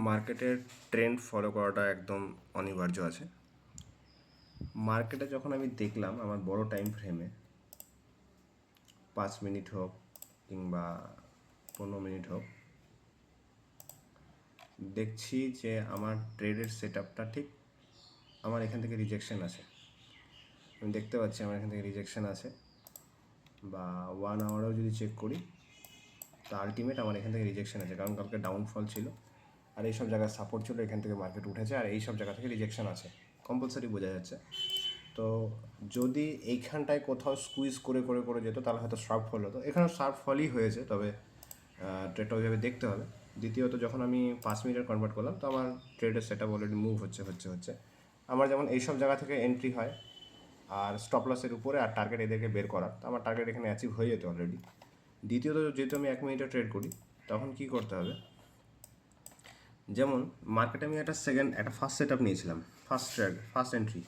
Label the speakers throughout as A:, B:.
A: মার্কেটের trend follow করাটা একদম অনিবার্য আছে। মার্কেটে যখন আমি দেখলাম আমার বড় টাইম ফ্রেমে 5 মিনিট হোক কিংবা 15 মিনিট হোক, দেখছি যে আমার ট্রেডের সেট আপটা ঠিক আমার এখান থেকে রিজেকশন আছে। আমি দেখতে পাচ্ছি আমার এখান থেকে রিজেকশন আছে, বা 1 আওয়ারেও যদি চেক করি তা আলটিমেট আমার এখান থেকে রিজেকশন আছে, কারণ কালকে ডাউনফল ছিল আর এইসব জায়গায় সাপোর্ট ছিল, এখান থেকে মার্কেট উঠেছে আর এইসব জায়গা থেকে রিজেকশন আছে, কম্পালসারি বোঝা যাচ্ছে। তো যদি এইখানটায় কোথাও স্কুইজ করে করে করে যেত তাহলে হয়তো শার্প ফল হতো। এখানেও শার্প ফলই হয়েছে, তবে ট্রেডটা ওইভাবে দেখতে হবে। দ্বিতীয়ত যখন আমি 5 মিনিটের কনভার্ট করলাম তো আমার ট্রেডের সেট আপ অলরেডি মুভ হচ্ছে। আমার যেমন এইসব জায়গা থেকে এন্ট্রি হয় আর স্টপ লসের উপরে আর টার্গেট এদেরকে বের করার, তো আমার টার্গেট এখানে অ্যাচিভ হয়ে যেত অলরেডি। দ্বিতীয়ত যেহেতু আমি 1 মিনিটে ট্রেড করি, তখন কী করতে হবে, যেমন মার্কেটে আমি একটা ফার্স্ট সেট আপ নিয়েছিলাম, ফার্স্ট এন্ট্রি,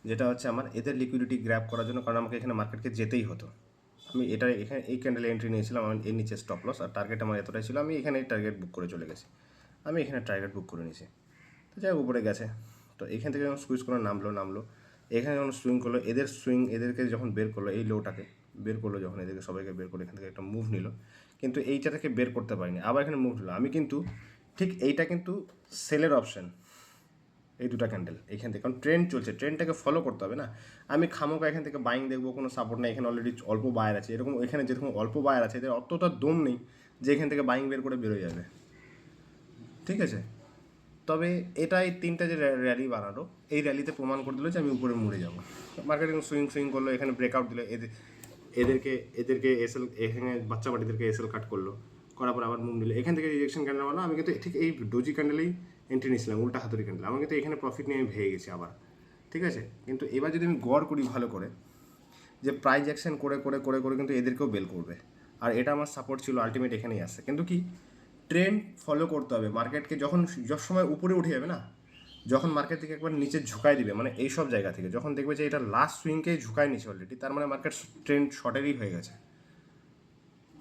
A: যেটা হচ্ছে আমার এদের লিকুইডিটি গ্র্যাব করার জন্য, কারণ আমাকে এখানে মার্কেটকে যেতেই হতো। আমি এখানে এই ক্যান্ডেলে এন্ট্রি নিয়েছিলাম, আমার এর নিচে স্টপ লস আর টার্গেট আমার এতটাই ছিল, আমি এখানে টার্গেট বুক করে চলে গেছি। আমি এখানে টার্গেট বুক করে নিয়েছি, তো যাই উপরে গেছে। তো এখান থেকে যখন সুইচ করে নামলো, এখানে যখন সুইং করলো, এদেরকে যখন বের করলো, এই লোটাকে বের করলো, যখন এদেরকে সবাইকে বের করে এখান থেকে একটা মুভ নিল, কিন্তু এইটা থেকে বের করতে পারিনি, আবার এখানে মুভ নিল। আমি কিন্তু ঠিক এইটা কিন্তু সেলের অপশন, এই দুটা ক্যান্ডেল এখান থেকে, কারণ ট্রেন্ড চলছে, ট্রেন্ডটাকে ফলো করতে হবে না। আমি খামোকা এখান থেকে বাইং দেখবো, কোনো সাপোর্ট নেই, এখানে অলরেডি অল্প বায়ার আছে, এরকম এখানে যেরকম অল্প বায়ার আছে, এদের অতটা দম নেই যে এখান থেকে বাইং বের করে বেরোয় যাবে, ঠিক আছে। তবে এটাই তিনটা যে র্যালি বানালো, এই র্যালিতে প্রমাণ করে দিল যে আমি উপরে মুড়ে যাবো। মার্কেট সুইং করলো, এখানে ব্রেকআউট দিল, এদেরকে এসএল, এখানে বাচ্চা বাটিদেরকে এসএল কাট করলো, করার পর আবার মুভ নিল, এখান থেকে রিজেকশন ক্যান্ডেল বানালো। আমি কিন্তু ঠিক এই ডোজি ক্যান্ডেলেই এন্ট্রি নিয়েছিলাম, উল্টা হাতুড়ি ক্যান্ডেল, আমি কিন্তু এখানে প্রফিট নিয়ে আমি ভেঙে গেছি আবার, ঠিক আছে। কিন্তু এবার যদি আমি গড় করি ভালো করে, যে প্রাইজ অ্যাকশন করে করে করে করে কিন্তু এদেরকেও বেল করবে, আর এটা আমার সাপোর্ট ছিল, আলটিমেট এখানেই আসে। কিন্তু কি ট্রেন্ড ফলো করতে হবে, মার্কেটকে যখন সময় উপরে উঠে যাবে না, যখন মার্কেট থেকে একবার নিচে ঝুঁকাই দিবে, মানে এই সব জায়গা থেকে যখন দেখবে যে এটা লাস্ট সুইংকেই ঝুঁকায় নিচ্ছে অলরেডি, তার মানে মার্কেট ট্রেন্ড শর্টেরই হয়ে গেছে।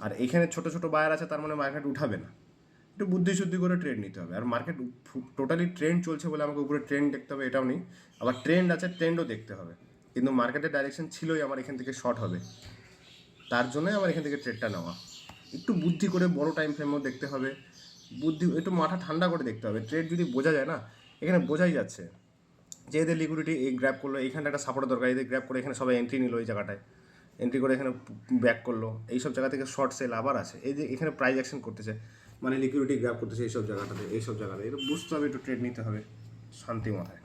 A: আর এখানে ছোটো ছোটো বায়ার আছে, তার মানে মার্কেট উঠাবে না। একটু বুদ্ধিশুদ্ধি করে ট্রেন্ড নিতে হবে। আর মার্কেট টোটালি ট্রেন্ড চলছে বলে আমাকে উপরে ট্রেন্ড দেখতে হবে এটাও নেই, আবার ট্রেন্ড আছে, ট্রেন্ডও দেখতে হবে। কিন্তু মার্কেটের ডাইরেকশন ছিলই আমার এখান থেকে শর্ট হবে, তার জন্যই আমার এখান থেকে ট্রেডটা নেওয়া। একটু বুদ্ধি করে বড় টাইম ফ্রেমও দেখতে হবে, একটু মাথা ঠান্ডা করে দেখতে হবে। ট্রেড যদি বোঝা যায় না, এখানে বোঝাই যাচ্ছে যে এদের লিকুইডিটি এই গ্র্যাব করলো, এইখানটা একটা সাপোর্টের দরকার, এদের গ্র্যাব করে এখানে সবাই এন্ট্রি নিল, এই জায়গাটায় এন্ট্রি করে এখানে ব্যাক করলো, এইসব জায়গা থেকে শর্ট সেল আবার আছে, এই যে এখানে প্রাইস অ্যাকশন করতেছে, মানে লিকুইডিটি গ্র্যাব করতেছে এইসব জায়গাটাতে, এটা বুঝতে হবে, একটু ট্রেড নিতে হবে শান্তি মাথায়।